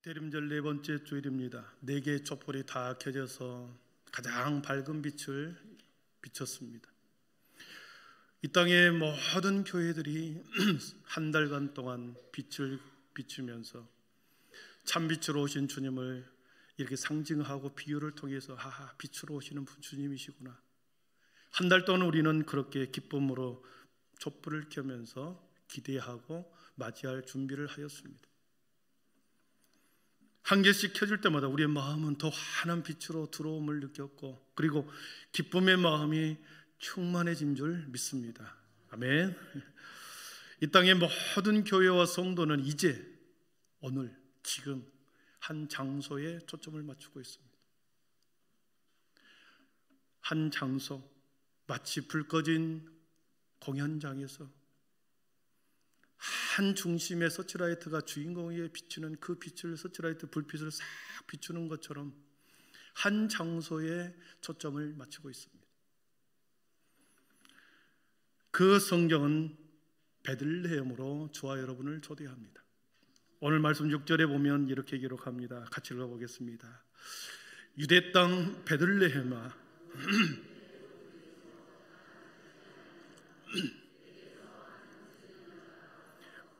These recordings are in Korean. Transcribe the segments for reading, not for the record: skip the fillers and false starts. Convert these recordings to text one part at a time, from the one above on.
대림절 네 번째 주일입니다. 네 개의 촛불이 다 켜져서 가장 밝은 빛을 비쳤습니다. 이 땅의 모든 교회들이 한 달간 동안 빛을 비추면서 참빛으로 오신 주님을 이렇게 상징하고 비유를 통해서 빛으로 오시는 주님이시구나. 한 달 동안 우리는 그렇게 기쁨으로 촛불을 켜면서 기대하고 맞이할 준비를 하였습니다. 한 개씩 켜질 때마다 우리의 마음은 더 환한 빛으로 들어옴을 느꼈고, 그리고 기쁨의 마음이 충만해진 줄 믿습니다. 아멘. 이 땅의 모든 교회와 성도는 이제, 오늘, 지금 한 장소에 초점을 맞추고 있습니다. 한 장소, 마치 불 꺼진 공연장에서 한 중심의 서치라이트가 주인공에게 비추는 그 빛을, 서치라이트 불빛을 싹 비추는 것처럼 한 장소에 초점을 맞추고 있습니다. 그 성경은 베들레헴으로 저와 여러분을 초대합니다. 오늘 말씀 6절에 보면 이렇게 기록합니다. 같이 읽어보겠습니다. 유대 땅 베들레헴아,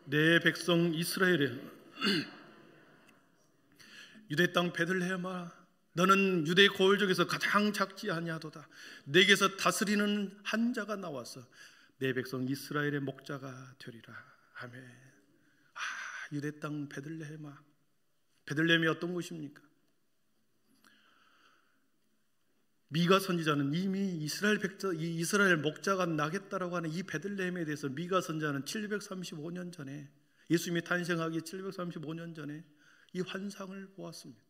내 백성 이스라엘에, 유대 땅 베들레헴아, 너는 유대 고을 중에서 가장 작지 아니하도다. 내게서 다스리는 한 자가 나와서 내 백성 이스라엘의 목자가 되리라. 아멘. 유대 땅 베들레헴아, 베들레헴이 어떤 곳입니까? 미가 선지자는 이미 이스라엘 목자가 나겠다라고 하는 이 베들레헴에 대해서 미가 선지자는 735년 전에, 예수님이 탄생하기 735년 전에 이 환상을 보았습니다.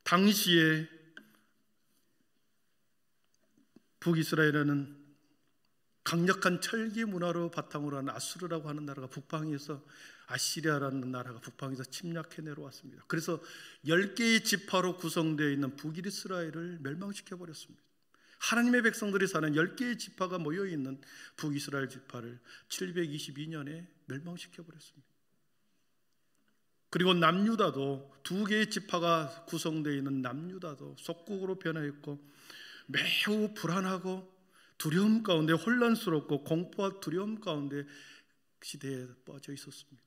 당시에 북이스라엘에는 강력한 철기 문화로 바탕으로 한 아수르라고 하는 나라가 북방에서, 아시리아라는 나라가 북방에서 침략해 내려왔습니다. 그래서 10개의 지파로 구성되어 있는 북이스라엘을 멸망시켜 버렸습니다. 하나님의 백성들이 사는 10개의 지파가 모여있는 북이스라엘 지파를 722년에 멸망시켜 버렸습니다. 그리고 남유다도, 2개의 지파가 구성되어 있는 남유다도 속국으로 변화했고, 매우 불안하고 두려움 가운데, 혼란스럽고 공포와 두려움 가운데 시대에 빠져 있었습니다.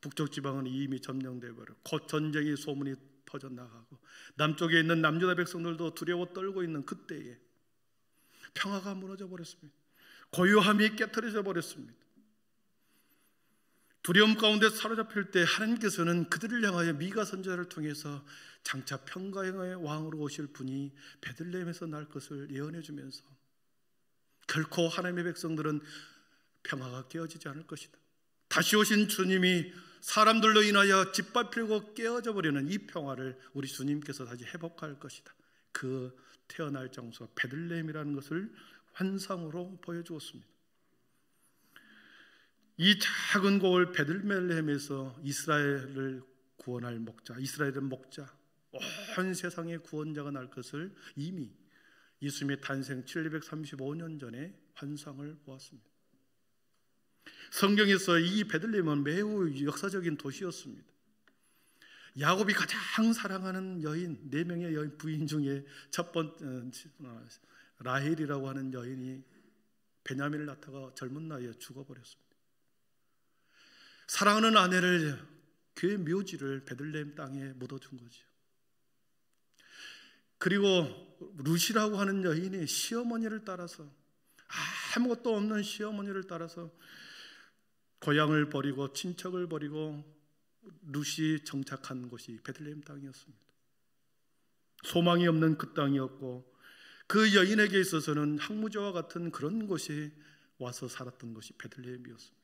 북쪽 지방은 이미 점령되어 버려 곧 전쟁의 소문이 퍼져나가고, 남쪽에 있는 남유다 백성들도 두려워 떨고 있는 그때에 평화가 무너져 버렸습니다. 고요함이 깨트려져 버렸습니다. 두려움 가운데 사로잡힐 때 하나님께서는 그들을 향하여 미가 선지자를 통해서 장차 평강의 왕으로 오실 분이 베들레헴에서 날 것을 예언해 주면서, 결코 하나님의 백성들은 평화가 깨어지지 않을 것이다. 다시 오신 주님이 사람들로 인하여 짓밟히고 깨어져 버리는 이 평화를 우리 주님께서 다시 회복할 것이다. 그 태어날 장소 베들레헴이라는 것을 환상으로 보여주었습니다. 이 작은 고을 베들레헴에서 이스라엘을 구원할 목자, 이스라엘의 목자, 온 세상의 구원자가 날 것을 이미 예수님의 탄생 735년 전에 환상을 보았습니다. 성경에서 이 베들레헴은 매우 역사적인 도시였습니다. 야곱이 가장 사랑하는 여인, 4명의 여인 부인 중에 첫 번째 라헬이라고 하는 여인이 베냐민을 낳다가 젊은 나이에 죽어버렸습니다. 사랑하는 아내를, 그의 묘지를 베들레헴 땅에 묻어준 거죠. 그리고 루시라고 하는 여인이 시어머니를 따라서, 아무것도 없는 시어머니를 따라서 고향을 버리고 친척을 버리고 루시 정착한 곳이 베들레헴 땅이었습니다. 소망이 없는 그 땅이었고, 그 여인에게 있어서는 항무제와 같은 그런 곳이 와서 살았던 것이 베들레헴이었습니다.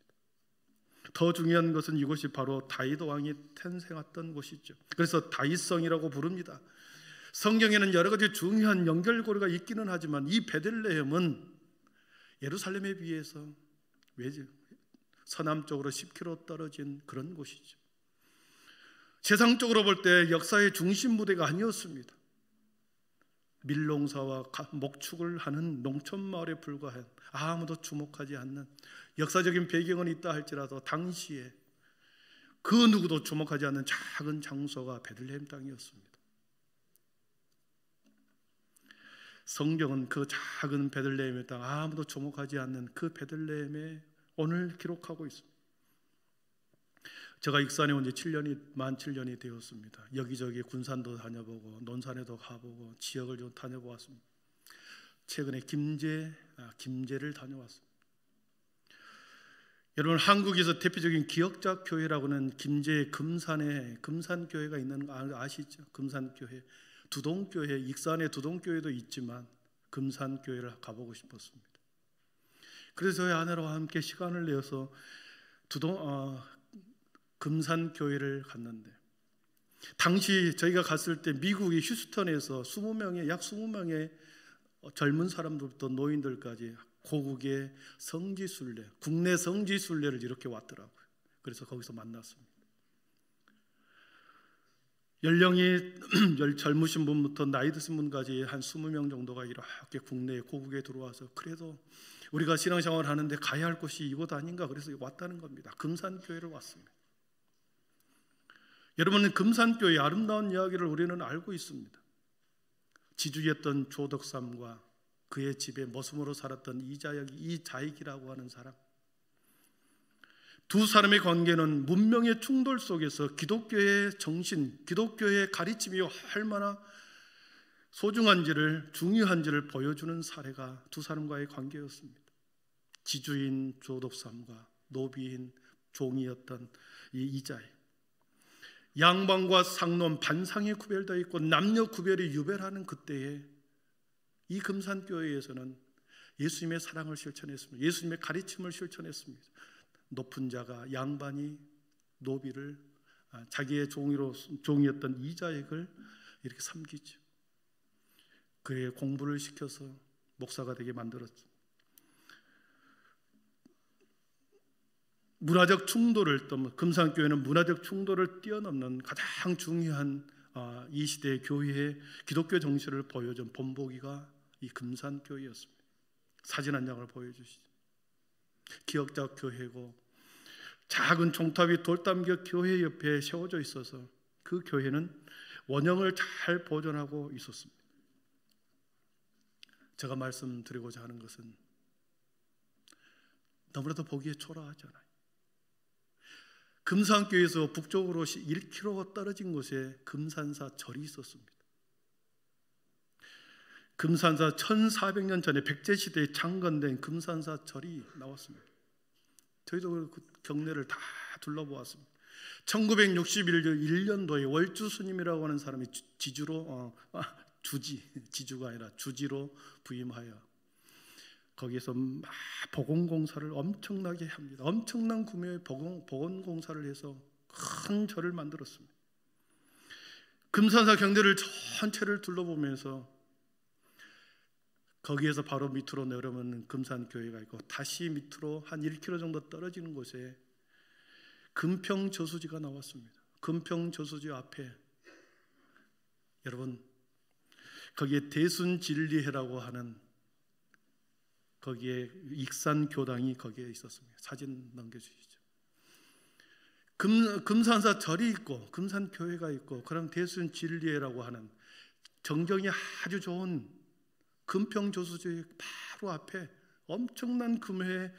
더 중요한 것은 이곳이 바로 다윗 왕이 탄생했던 곳이죠. 그래서 다윗성이라고 부릅니다. 성경에는 여러 가지 중요한 연결고리가 있기는 하지만 이 베들레헴은 예루살렘에 비해서 서남쪽으로 10km 떨어진 그런 곳이죠. 세상적으로 볼 때 역사의 중심 무대가 아니었습니다. 밀농사와 목축을 하는 농촌 마을에 불과한, 아무도 주목하지 않는 역사적인 배경은 있다 할지라도 당시에 그 누구도 주목하지 않는 작은 장소가 베들레헴 땅이었습니다. 성경은 그 작은 베들레헴의 땅, 아무도 주목하지 않는 그 베들레헴에 오늘 기록하고 있습니다. 제가 익산에 온 지 만 7년이 되었습니다. 여기저기 군산도 다녀보고 논산에도 가보고 지역을 좀 다녀보았습니다. 최근에 김제를 다녀왔습니다. 여러분, 한국에서 대표적인 기역자 교회라고는 김제 금산에 금산교회가 있는 거 아시죠? 금산교회, 두동교회, 익산에 두동교회도 있지만 금산교회를 가보고 싶었습니다. 그래서 저희 아내와 함께 시간을 내어서 금산교회를 갔는데, 당시 저희가 갔을 때 미국의 휴스턴에서 약 20명의 젊은 사람들부터 노인들까지 고국의 성지순례, 국내 성지순례를 이렇게 왔더라고요. 그래서 거기서 만났습니다. 연령이 젊으신 분부터 나이 드신 분까지 한 20명 정도가 이렇게 국내에 고국에 들어와서, 그래도 우리가 신앙생활을 하는데 가야 할 곳이 이곳 아닌가, 그래서 왔다는 겁니다. 금산교회를 왔습니다. 여러분, 금산교회의 아름다운 이야기를 우리는 알고 있습니다. 지주였던 조덕삼과 그의 집에 머슴으로 살았던 이자익이라고 하는 사람, 두 사람의 관계는 문명의 충돌 속에서 기독교의 정신, 기독교의 가르침이 얼마나 소중한지를, 중요한지를 보여주는 사례가 두 사람과의 관계였습니다. 지주인 조덕삼과 노비인 종이었던 이 이자익, 양반과 상놈 반상이 구별되어 있고 남녀 구별이 유별하는 그때에 이 금산교회에서는 예수님의 사랑을 실천했습니다. 예수님의 가르침을 실천했습니다. 높은 자가 양반이 노비를, 자기의 종이었던 이자익을 이렇게 섬기죠. 그의 공부를 시켜서 목사가 되게 만들었죠. 문화적 충돌을, 또 금산교회는 문화적 충돌을 뛰어넘는 가장 중요한 이 시대의 교회의 기독교 정신을 보여준 본보기가 이 금산교회였습니다. 사진 한 장을 보여주시죠. 기역자 교회고 작은 종탑이 돌담격 교회 옆에 세워져 있어서 그 교회는 원형을 잘 보존하고 있었습니다. 제가 말씀드리고자 하는 것은 너무나도 보기에 초라하잖아요. 금산교에서 북쪽으로 1km 떨어진 곳에 금산사 절이 있었습니다. 금산사 1400년 전에 백제시대에 창건된 금산사 절이 나왔습니다. 저희도 그 경내를 다 둘러보았습니다. 1961년도에 월주 스님이라고 하는 사람이 지주가 아니라 주지로 부임하여 거기에서 막 복원공사를 엄청나게 합니다. 엄청난 규모의 복원공사를 해서 큰 절을 만들었습니다. 금산사 경내를 전체를 둘러보면서 거기에서 바로 밑으로 내려오면 금산교회가 있고, 다시 밑으로 한 1km 정도 떨어지는 곳에 금평저수지가 나왔습니다. 금평저수지 앞에 여러분, 거기에 대순진리회라고 하는 거기에 익산교당이 거기에 있었습니다. 사진 넘겨주시죠. 금산사 절이 있고 금산교회가 있고, 그럼 대순진리회라고 하는 정경이 아주 좋은 금평저수지 바로 앞에 엄청난 규모의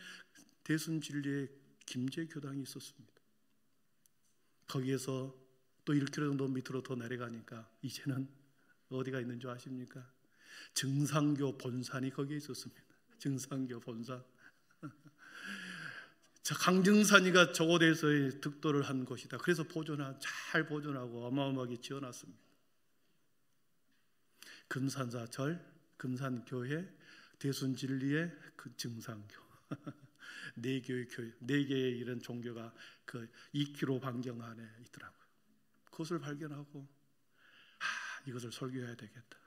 대순진리회 김제교당이 있었습니다. 거기에서 또 1km 정도 밑으로 더 내려가니까 이제는 어디가 있는 줄 아십니까? 증상교 본산이 거기에 있었습니다. 증상교 본산. 강증산이가 저곳에서의 득도를 한 곳이다. 그래서 잘 보존하고 어마어마하게 지어놨습니다. 금산사 절, 금산교회, 대순진리의 그 증상교. 네 개의 이런 종교가 그 2km 반경 안에 있더라고요. 그것을 발견하고 이것을 설교해야 되겠다.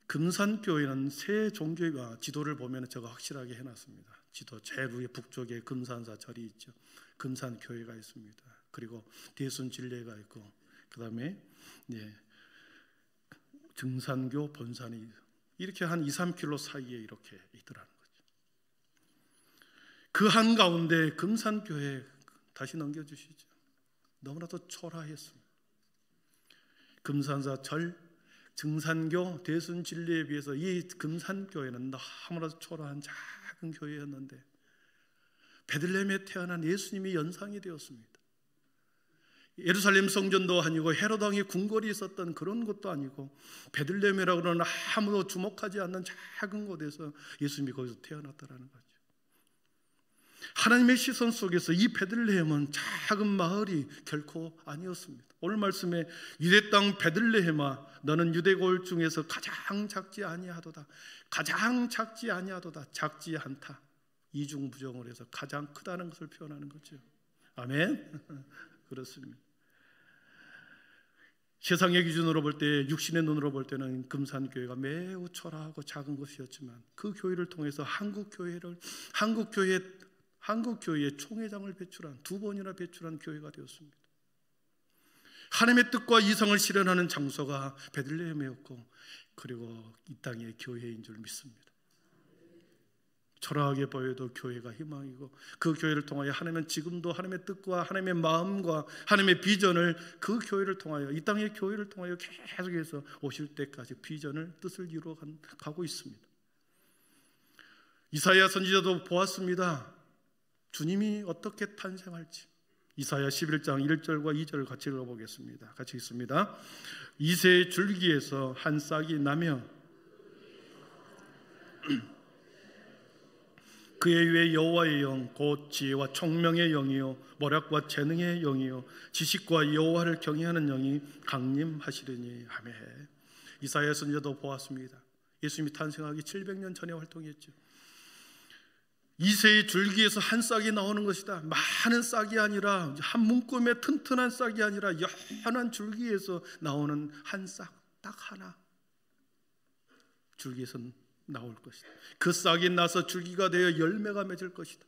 금산교회는 세 종교가 지도를 보면 제가 확실하게 해놨습니다. 지도 제일 위에 북쪽에 금산사 절이 있죠. 금산교회가 있습니다. 그리고 대순진리회가 있고, 그 다음에 증산교 본산이 이렇게 한 2-3km 사이에 이렇게 있더라는 거죠. 그 한가운데 금산교회 다시 넘겨주시죠. 너무나도 초라했습니다. 금산사 절 증산교 대순 진리에 비해서 이 금산교회는 너무나도 초라한 작은 교회였는데 베들레헴에 태어난 예수님이 연상이 되었습니다. 예루살렘 성전도 아니고 헤롯 왕이 궁궐이 있었던 그런 곳도 아니고 베들레헴이라고 하는 아무도 주목하지 않는 작은 곳에서 예수님이 거기서 태어났다라는 거죠. 하나님의 시선 속에서 이 베들레헴은 작은 마을이 결코 아니었습니다. 오늘 말씀에 유대 땅 베들레헴아 너는 유대 고을 중에서 가장 작지 아니하도다. 가장 작지 아니하도다. 작지 않다. 이중부정을 해서 가장 크다는 것을 표현하는 거죠. 아멘. 그렇습니다. 세상의 기준으로 볼 때, 육신의 눈으로 볼 때는 금산교회가 매우 초라하고 작은 곳이었지만 그 교회를 통해서 한국교회의 총회장을 배출한, 2번이나 배출한 교회가 되었습니다. 하나님의 뜻과 이상을 실현하는 장소가 베들레헴이었고, 그리고 이 땅의 교회인 줄 믿습니다. 초라하게 보여도 교회가 희망이고, 그 교회를 통하여 하나님은 지금도 하나님의 뜻과 하나님의 마음과 하나님의 비전을 그 교회를 통하여, 이 땅의 교회를 통하여 계속해서 오실 때까지 비전을, 뜻을 이루어 가고 있습니다. 이사야 선지자도 보았습니다. 주님이 어떻게 탄생할지. 이사야 11장 1절과 2절 같이 읽어보겠습니다. 같이 읽습니다. 이새의 줄기에서 한 싹이 나며 그의 위에 여호와의 영 곧 지혜와 총명의 영이요 모략과 재능의 영이요 지식과 여호와를 경외하는 영이 강림하시리니. 아멘. 이사야 선지자도 보았습니다. 예수님이 탄생하기 700년 전에 활동했죠. 이새의 줄기에서 한 싹이 나오는 것이다. 많은 싹이 아니라, 한 문금의 튼튼한 싹이 아니라 연한 줄기에서 나오는 한 싹, 딱 하나 줄기에서 나올 것이다. 그 싹이 나서 줄기가 되어 열매가 맺을 것이다.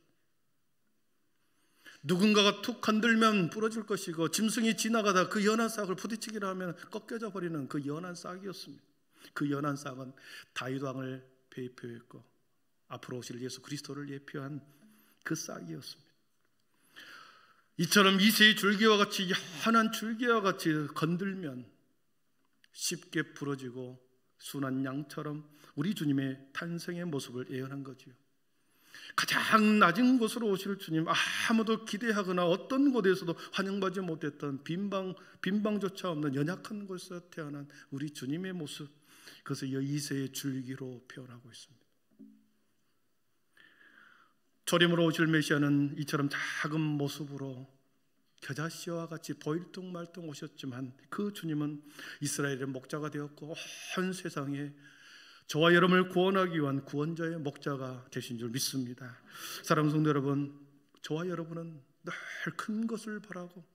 누군가가 툭 건들면 부러질 것이고, 짐승이 지나가다 그 연한 싹을 부딪히기를 하면 꺾여져 버리는 그 연한 싹이었습니다. 그 연한 싹은 다윗 왕을 배표했고 앞으로 오실 예수 그리스도를 예표한 그 싹이었습니다. 이처럼 이새의 줄기와 같이, 연한 줄기와 같이 건들면 쉽게 부러지고 순한 양처럼 우리 주님의 탄생의 모습을 예언한 거지요. 가장 낮은 곳으로 오실 주님, 아무도 기대하거나 어떤 곳에서도 환영받지 못했던 빈방조차 없는 연약한 곳에서 태어난 우리 주님의 모습, 그것을 이새의 줄기로 표현하고 있습니다. 초림으로 오실 메시아는 이처럼 작은 모습으로 겨자씨와 같이 보일뚱말뚱 오셨지만, 그 주님은 이스라엘의 목자가 되었고 온 세상에 저와 여러분을 구원하기 위한 구원자의 목자가 되신 줄 믿습니다. 사랑하는 성도 여러분, 저와 여러분은 늘 큰 것을 바라고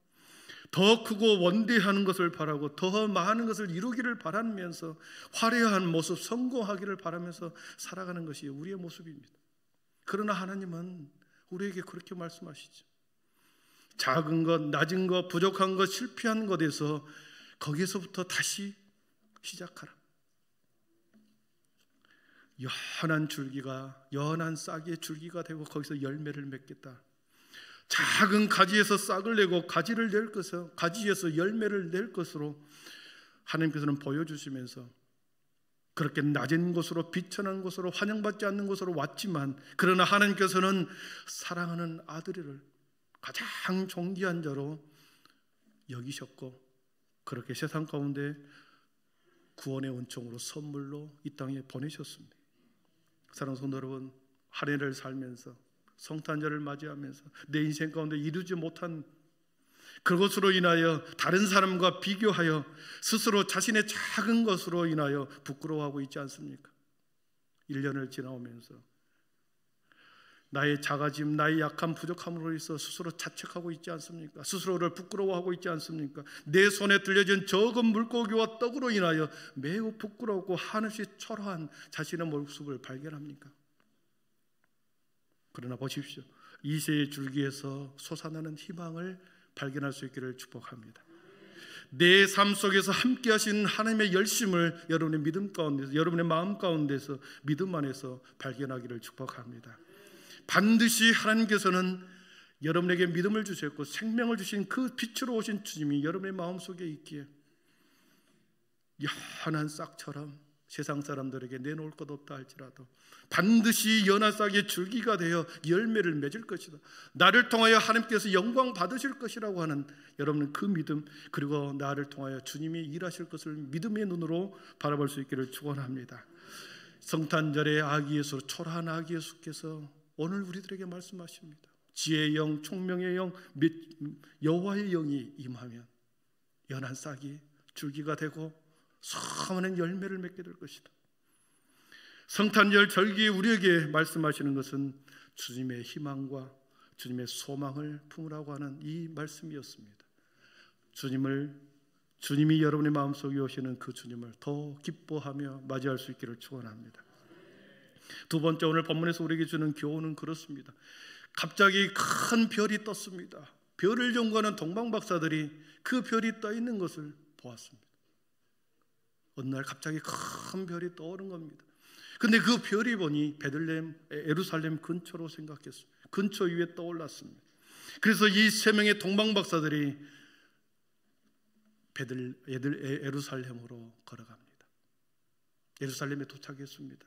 더 크고 원대한 것을 바라고 더 많은 것을 이루기를 바라면서 화려한 모습, 성공하기를 바라면서 살아가는 것이 우리의 모습입니다. 그러나 하나님은 우리에게 그렇게 말씀하시죠. 작은 것, 낮은 것, 부족한 것, 실패한 것에서 거기에서부터 다시 시작하라. 연한 줄기가, 연한 싹의 줄기가 되고 거기서 열매를 맺겠다. 작은 가지에서 싹을 내고 가지를 낼 것을, 가지에서 열매를 낼 것으로 하나님께서는 보여주시면서, 그렇게 낮은 곳으로, 비천한 곳으로, 환영받지 않는 곳으로 왔지만, 그러나 하나님께서는 사랑하는 아들을 가장 존귀한 자로 여기셨고, 그렇게 세상 가운데 구원의 은총으로 선물로 이 땅에 보내셨습니다. 사랑하는 성도 여러분, 한 해를 살면서, 성탄절을 맞이하면서 내 인생 가운데 이루지 못한 그것으로 인하여 다른 사람과 비교하여 스스로 자신의 작은 것으로 인하여 부끄러워하고 있지 않습니까? 1년을 지나오면서 나의 작아짐, 나의 약한 부족함으로 인해서 스스로 자책하고 있지 않습니까? 스스로를 부끄러워하고 있지 않습니까? 내 손에 들려진 적은 물고기와 떡으로 인하여 매우 부끄럽고 한없이 초라한 자신의 모습을 발견합니까? 그러나 보십시오. 이새의 줄기에서 솟아나는 희망을 발견할 수 있기를 축복합니다. 내 삶 속에서 함께 하신 하나님의 열심을 여러분의 믿음 가운데서, 여러분의 마음 가운데서, 믿음 안에서 발견하기를 축복합니다. 반드시 하나님께서는 여러분에게 믿음을 주셨고 생명을 주신 그 빛으로 오신 주님이 여러분의 마음속에 있기에 연한 싹처럼 세상 사람들에게 내놓을 것 없다 할지라도 반드시 연한 싹의 줄기가 되어 열매를 맺을 것이다, 나를 통하여 하나님께서 영광 받으실 것이라고 하는 여러분은 그 믿음, 그리고 나를 통하여 주님이 일하실 것을 믿음의 눈으로 바라볼 수 있기를 축원합니다. 성탄절의 아기 예수, 초라한 아기 예수께서 오늘 우리들에게 말씀하십니다. 지혜의 영, 총명의 영, 여호와의 영이 임하면 연한 싹이 줄기가 되고 수많은 열매를 맺게 될 것이다. 성탄절 절기에 우리에게 말씀하시는 것은 주님의 희망과 주님의 소망을 품으라고 하는 이 말씀이었습니다. 주님이 여러분의 마음속에 오시는 그 주님을 더 기뻐하며 맞이할 수 있기를 축원합니다. 두 번째, 오늘 본문에서 우리에게 주는 교훈은 그렇습니다. 갑자기 큰 별이 떴습니다. 별을 연구하는 동방박사들이 그 별이 떠 있는 것을 보았습니다. 어느 날 갑자기 큰 별이 떠오른 겁니다. 근데 그 별이 보니 베들레헴, 예루살렘 근처로 생각했습니다. 근처 위에 떠올랐습니다. 그래서 이 세 명의 동방박사들이 예루살렘으로 걸어갑니다. 예루살렘에 도착했습니다.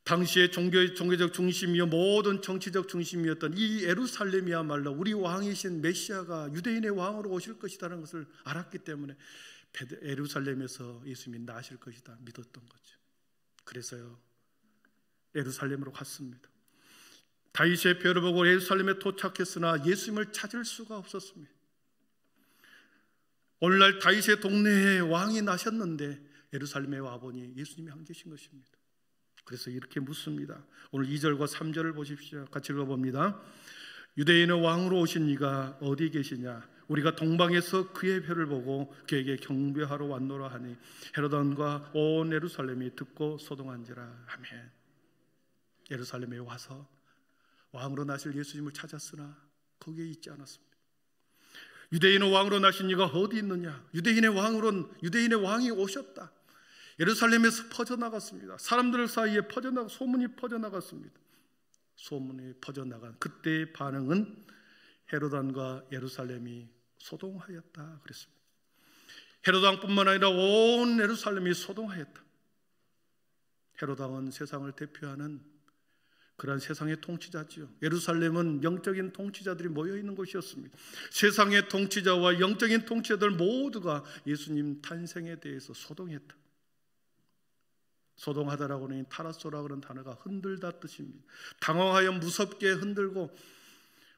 당시의 종교적 중심이요 모든 정치적 중심이었던 이 예루살렘이야말로 우리 왕이신 메시아가 유대인의 왕으로 오실 것이라는 것을 알았기 때문에 예루살렘에서 예수님이 나실 것이다 믿었던 거죠. 그래서요 예루살렘으로 갔습니다. 다윗의 별을 보고 예루살렘에 도착했으나 예수님을 찾을 수가 없었습니다. 오늘날 다윗의 동네에 왕이 나셨는데 예루살렘에 와보니 예수님이 안 계신 것입니다. 그래서 이렇게 묻습니다. 오늘 2절과 3절을 보십시오. 같이 읽어봅니다. 유대인의 왕으로 오신 이가 어디 계시냐? 우리가 동방에서 그의 별을 보고 그에게 경배하러 왔노라 하니 헤롯 왕과 온 예루살렘이 듣고 소동한지라. 아멘. 예루살렘에 와서 왕으로 나실 예수님을 찾았으나 거기에 있지 않았습니다. 유대인의 왕으로 나신 이가 어디 있느냐? 유대인의 왕이 오셨다. 예루살렘에서 퍼져나갔습니다. 사람들 사이에 소문이 퍼져나갔습니다. 소문이 퍼져나간 그때의 반응은 헤롯 왕과 예루살렘이 소동하였다 그랬습니다. 헤롯 왕뿐만 아니라 온 예루살렘이 소동하였다. 헤롯 왕은 세상을 대표하는 그런 세상의 통치자지요. 예루살렘은 영적인 통치자들이 모여있는 곳이었습니다. 세상의 통치자와 영적인 통치자들 모두가 예수님 탄생에 대해서 소동했다. 소동하다라고는 타라소라고 하는 단어가 흔들다 뜻입니다. 당황하여 무섭게 흔들고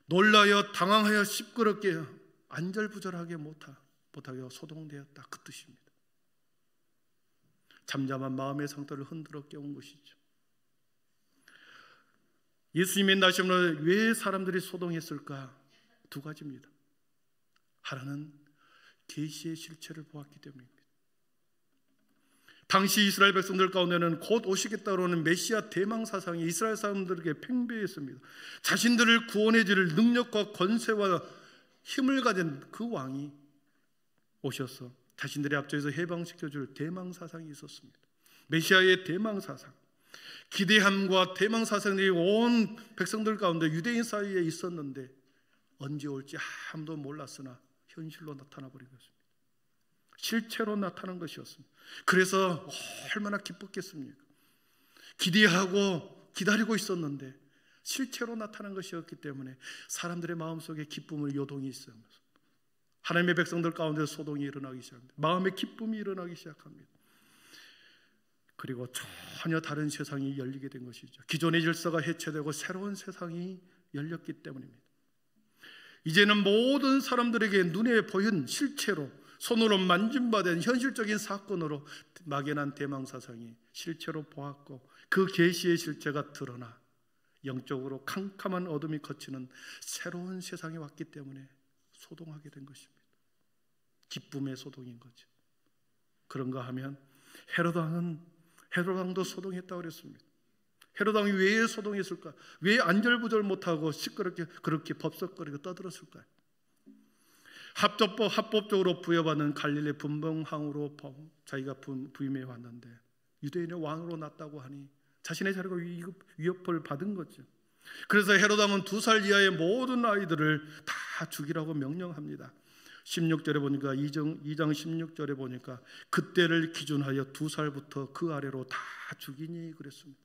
놀라여 당황하여 시끄럽게 안절부절하게 못하게 소동되었다 그 뜻입니다. 잠잠한 마음의 상태를 흔들어 깨운 것이죠. 예수님의 나심으로 왜 사람들이 소동했을까? 두 가지입니다. 하나는 계시의 실체를 보았기 때문입니다. 당시 이스라엘 백성들 가운데는 곧 오시겠다고 하는 메시아 대망 사상이 이스라엘 사람들에게 팽배했습니다. 자신들을 구원해 줄 능력과 권세와 힘을 가진 그 왕이 오셔서 자신들의 앞쪽에서 해방시켜 줄 대망 사상이 있었습니다. 메시아의 대망 사상, 기대함과 대망 사상이 온 백성들 가운데 유대인 사이에 있었는데 언제 올지 아무도 몰랐으나 현실로 나타나 버린 것입니다. 실체로 나타난 것이었습니다. 그래서 얼마나 기뻤겠습니까? 기대하고 기다리고 있었는데 실체로 나타난 것이었기 때문에 사람들의 마음속에 기쁨을 요동이 있어요. 하나님의 백성들 가운데 소동이 일어나기 시작합니다. 마음의 기쁨이 일어나기 시작합니다. 그리고 전혀 다른 세상이 열리게 된 것이죠. 기존의 질서가 해체되고 새로운 세상이 열렸기 때문입니다. 이제는 모든 사람들에게 눈에 보인 실체로 손으로 만진바된 현실적인 사건으로 막연한 대망사상이 실체로 보았고 그 계시의 실체가 드러나 영적으로 캄캄한 어둠이 거치는 새로운 세상이 왔기 때문에 소동하게 된 것입니다. 기쁨의 소동인 거죠. 그런가 하면 헤롯 왕도 소동했다고 그랬습니다. 헤롯 왕이 왜 소동했을까? 왜 안절부절 못하고 시끄럽게 그렇게 법석거리고 떠들었을까요? 합법적으로 부여받는 갈릴리 분봉항으로 자기가 부임해 왔는데 유대인의 왕으로 났다고 하니 자신의 자리가 위협을 받은 거죠. 그래서 헤롯 왕은 2살 이하의 모든 아이들을 다 죽이라고 명령합니다. 16절에 보니까 2장 16절에 보니까 그때를 기준하여 2살부터 그 아래로 다 죽이니 그랬습니다.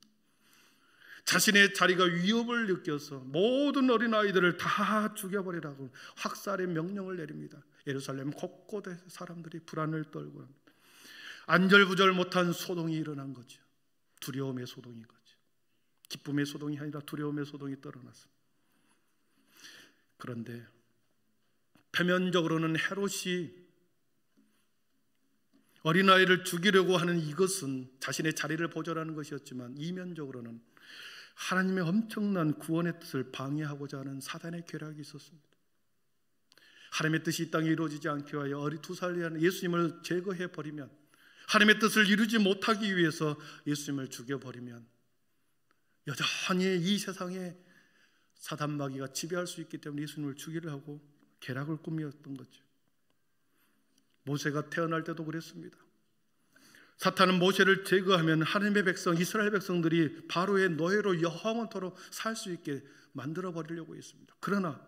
자신의 자리가 위협을 느껴서 모든 어린아이들을 다 죽여버리라고 학살의 명령을 내립니다. 예루살렘 곳곳에 사람들이 불안을 떨고 안절부절 못한 소동이 일어난 거죠. 두려움의 소동인 거죠. 기쁨의 소동이 아니라 두려움의 소동이 떨어났습니다. 그런데 표면적으로는 헤롯이 어린아이를 죽이려고 하는 이것은 자신의 자리를 보존하는 것이었지만 이면적으로는 하나님의 엄청난 구원의 뜻을 방해하고자 하는 사단의 계략이 있었습니다. 하나님의 뜻이 이 땅에 이루어지지 않게 하여 어린 2살 이하는 예수님을 제거해버리면, 하나님의 뜻을 이루지 못하기 위해서 예수님을 죽여버리면 여전히 이 세상에 사단 마귀가 지배할 수 있기 때문에 예수님을 죽이려고 계략을 꾸몄던 거죠. 모세가 태어날 때도 그랬습니다. 사탄은 모세를 제거하면 하나님의 백성, 이스라엘 백성들이 바로의 노예로 영원토록 살 수 있게 만들어 버리려고 했습니다. 그러나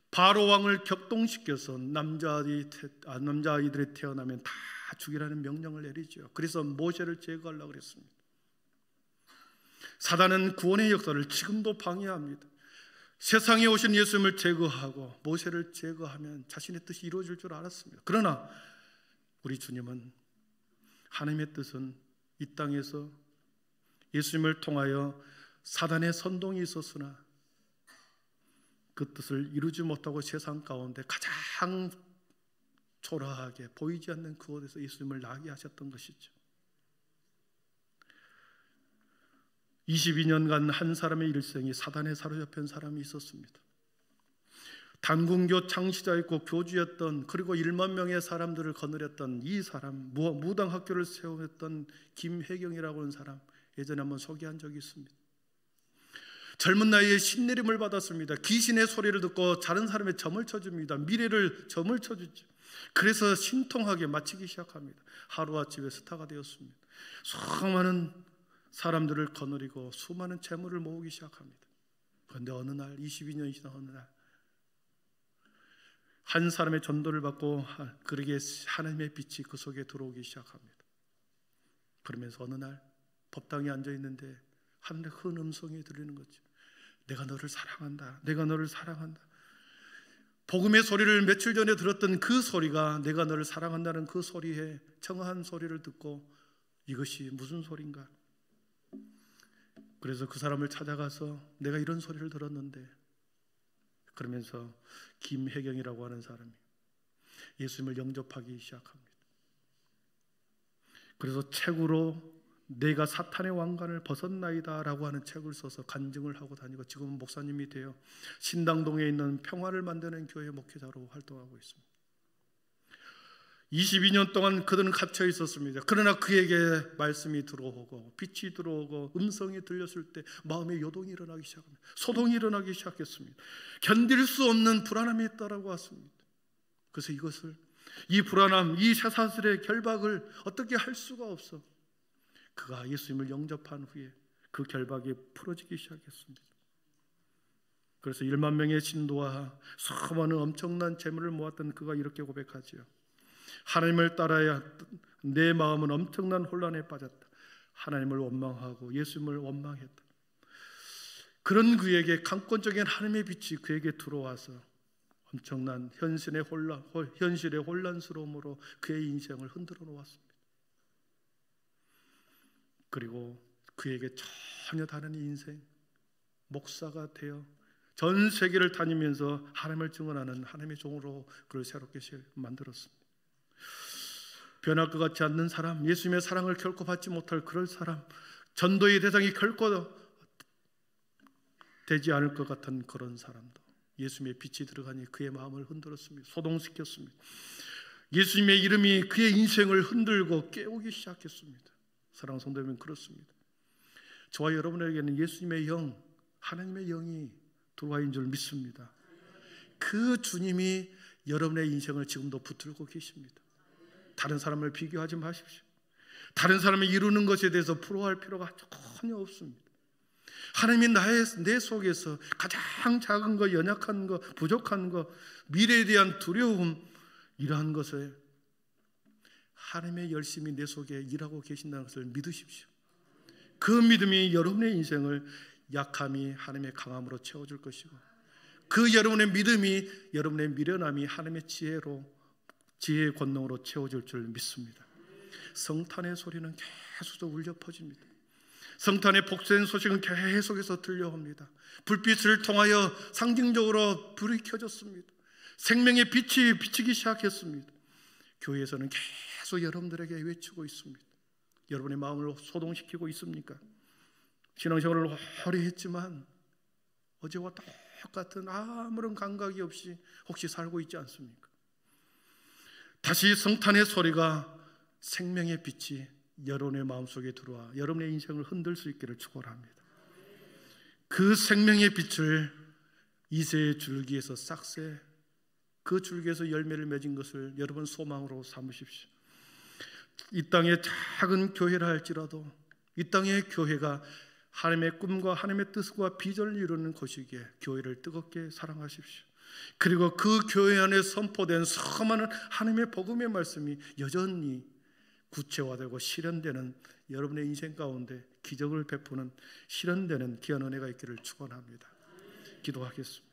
바로 왕을 격동시켜서 남자아이들이 태어나면 다 죽이라는 명령을 내리죠. 그래서 모세를 제거하려고 했습니다. 사단은 구원의 역사를 지금도 방해합니다. 세상에 오신 예수님을 제거하고 모세를 제거하면 자신의 뜻이 이루어질 줄 알았습니다. 그러나 우리 주님은 하나님의 뜻은 이 땅에서 예수님을 통하여 사단의 선동이 있었으나 그 뜻을 이루지 못하고 세상 가운데 가장 초라하게 보이지 않는 그곳에서 예수님을 나게 하셨던 것이죠. 22년간 한 사람의 일생이 사단에 사로잡힌 사람이 있었습니다. 단군교 창시자였고 교주였던, 그리고 1만 명의 사람들을 거느렸던 이 사람, 무당학교를 세웠던 김혜경이라고 하는 사람, 예전에 한번 소개한 적이 있습니다. 젊은 나이에 신내림을 받았습니다. 귀신의 소리를 듣고 다른 사람의 점을 쳐줍니다. 미래를 점을 쳐주죠. 그래서 신통하게 마치기 시작합니다. 하루아침에 스타가 되었습니다. 수많은 사람들을 거느리고 수많은 재물을 모으기 시작합니다. 그런데 어느 날, 22년이 지난 어느 날 한 사람의 전도를 받고 그에게 하나님의 빛이 그 속에 들어오기 시작합니다. 그러면서 어느 날 법당에 앉아있는데 하늘의 큰 음성이 들리는 거죠. 내가 너를 사랑한다. 내가 너를 사랑한다. 복음의 소리를 며칠 전에 들었던 그 소리가 내가 너를 사랑한다는 그 소리에 청한 소리를 듣고 이것이 무슨 소리인가? 그래서 그 사람을 찾아가서 내가 이런 소리를 들었는데, 그러면서 김혜경이라고 하는 사람이 예수님을 영접하기 시작합니다. 그래서 책으로 내가 사탄의 왕관을 벗었나이다 라고 하는 책을 써서 간증을 하고 다니고 지금은 목사님이 되어 신당동에 있는 평화를 만드는 교회 목회자로 활동하고 있습니다. 22년 동안 그들은 갇혀 있었습니다. 그러나 그에게 말씀이 들어오고 빛이 들어오고 음성이 들렸을 때 마음에 요동이 일어나기 시작합니다. 소동이 일어나기 시작했습니다. 견딜 수 없는 불안함이 따라왔습니다. 그래서 이 불안함, 이 쇠사슬의 결박을 어떻게 할 수가 없어. 그가 예수님을 영접한 후에 그 결박이 풀어지기 시작했습니다. 그래서 1만 명의 신도와 수많은 엄청난 재물을 모았던 그가 이렇게 고백하지요. 하나님을 따라야 내 마음은 엄청난 혼란에 빠졌다. 하나님을 원망하고 예수님을 원망했다. 그런 그에게 강권적인 하나님의 빛이 그에게 들어와서 엄청난 현실의 혼란스러움으로 그의 인생을 흔들어 놓았습니다. 그리고 그에게 전혀 다른 인생, 목사가 되어 전 세계를 다니면서 하나님을 증언하는 하나님의 종으로 그를 새롭게 만들었습니다. 변할 것 같지 않는 사람, 예수님의 사랑을 결코 받지 못할 그럴 사람, 전도의 대상이 결코 되지 않을 것 같은 그런 사람도 예수님의 빛이 들어가니 그의 마음을 흔들었습니다. 소동시켰습니다. 예수님의 이름이 그의 인생을 흔들고 깨우기 시작했습니다. 사랑하는 성도 여러분, 그렇습니다. 저와 여러분에게는 예수님의 영, 하나님의 영이 들어와 있는 줄 믿습니다. 그 주님이 여러분의 인생을 지금도 붙들고 계십니다. 다른 사람을 비교하지 마십시오. 다른 사람이 이루는 것에 대해서 부러워할 필요가 전혀 없습니다. 하나님이 내 속에서 가장 작은 것, 연약한 것, 부족한 것, 미래에 대한 두려움, 이러한 것을 하나님의 열심히 내 속에 일하고 계신다는 것을 믿으십시오. 그 믿음이 여러분의 인생을 약함이 하나님의 강함으로 채워줄 것이고, 그 여러분의 믿음이, 여러분의 미련함이 하나님의 지혜의 권능으로 채워줄 줄 믿습니다. 성탄의 소리는 계속 울려 퍼집니다. 성탄의 복된 소식은 계속해서 들려옵니다. 불빛을 통하여 상징적으로 불이 켜졌습니다. 생명의 빛이 비치기 시작했습니다. 교회에서는 계속 여러분들에게 외치고 있습니다. 여러분의 마음을 소동시키고 있습니까? 신앙생활을 오래 했지만 어제와 똑같은 아무런 감각이 없이 혹시 살고 있지 않습니까? 다시 성탄의 소리가, 생명의 빛이 여러분의 마음속에 들어와 여러분의 인생을 흔들 수 있기를 축원합니다. 그 생명의 빛을 이새의 줄기에서 싹새, 그 줄기에서 열매를 맺은 것을 여러분 소망으로 삼으십시오. 이 땅의 작은 교회라 할지라도 이 땅의 교회가 하나님의 꿈과 하나님의 뜻과 비전을 이루는 곳이기에 교회를 뜨겁게 사랑하십시오. 그리고 그 교회 안에 선포된 수많은 하나님의 복음의 말씀이 여전히 구체화되고 실현되는 여러분의 인생 가운데 기적을 베푸는 실현되는 귀한 은혜가 있기를 축원합니다. 기도하겠습니다.